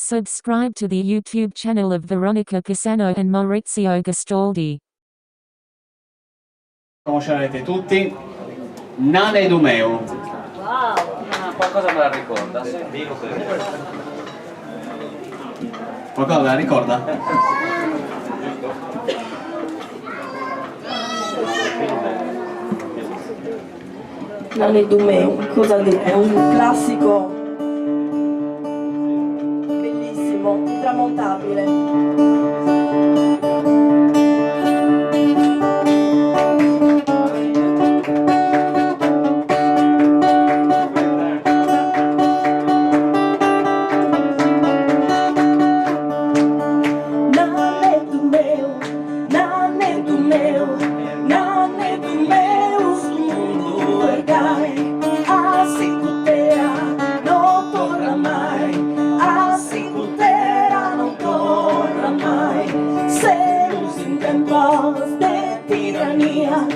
Subscribe to the YouTube channel of Veronica Pisano and Maurizio Gastaldi. Conoscerete tutti Nane Dumeu. Wow! Qualcosa me la ricorda, sì. Qualcosa me la ricorda? Nane Dumeu, cosa dire? È un classico bellissimo, intramontabile. De tiranía,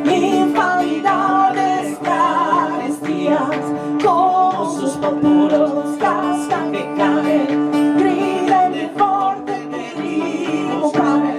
infamidades, carestías, como sus puros cascan que caen, griten de fuerte que ritmo cae.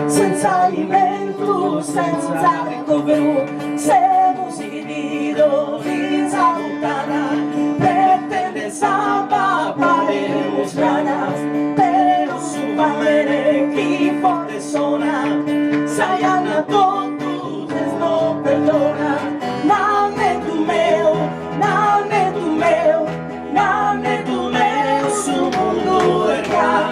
Senza alimento, senza ricovero, siamo divididos, senza lontana, pretende salva, paremos ganas, pero su padre que fuerte sona, sayana todos no perdona. Nane Dumeu, Nane Dumeu, Nane Dumeu, su mundo erra,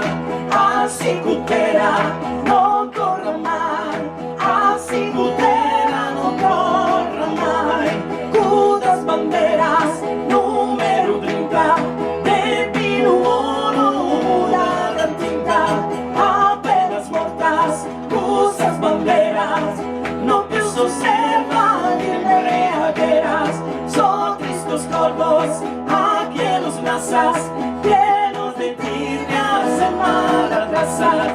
así cutera, non torna mai, así cutera, non torna mai. Cudas banderas, número 30, de pino una tinta, apenas mortas, cusas banderas, no più s'osservan le reagueras, son tristos corvos, aquí en los masas, llenos de tirrias, el mar atrasas.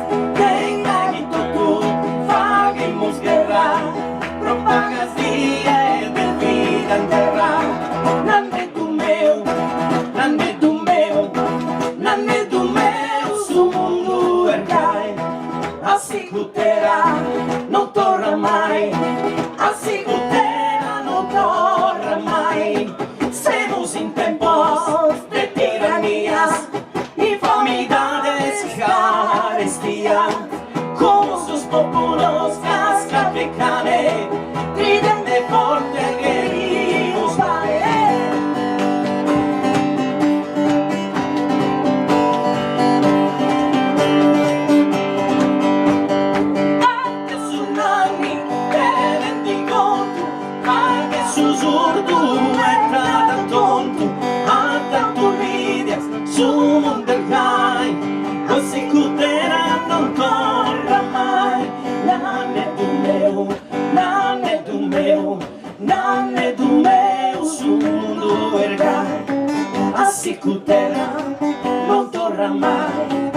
Propagas día de vida en terra. Nane Dumeu, Nane Dumeu, Nane Dumeu, su mundo ergai. Así cutera, non torna mai. Así cutera, non torna mai. Semos en tiempos de tiranías, infamidades, carestías, como sus puros cascan que caen, griten de fuerte que rimos cae. Anche su nani te bendigo tu, anche su zurdu entra da tonto, a tanto ridias su mondelgai, così cutera non torna mai. Nane Dumeu, Nane Dumeu, Nane Dumeu, su mundo ergai. Así cutera non torna mai,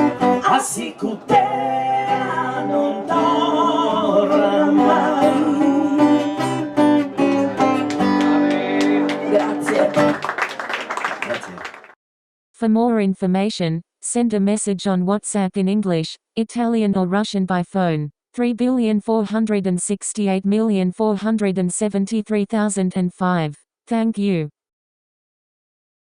así cutera non torna mai. Grazie. Grazie. For more information, send a message on WhatsApp in English, Italian or Russian by phone. 3,468,473,005. Thank you.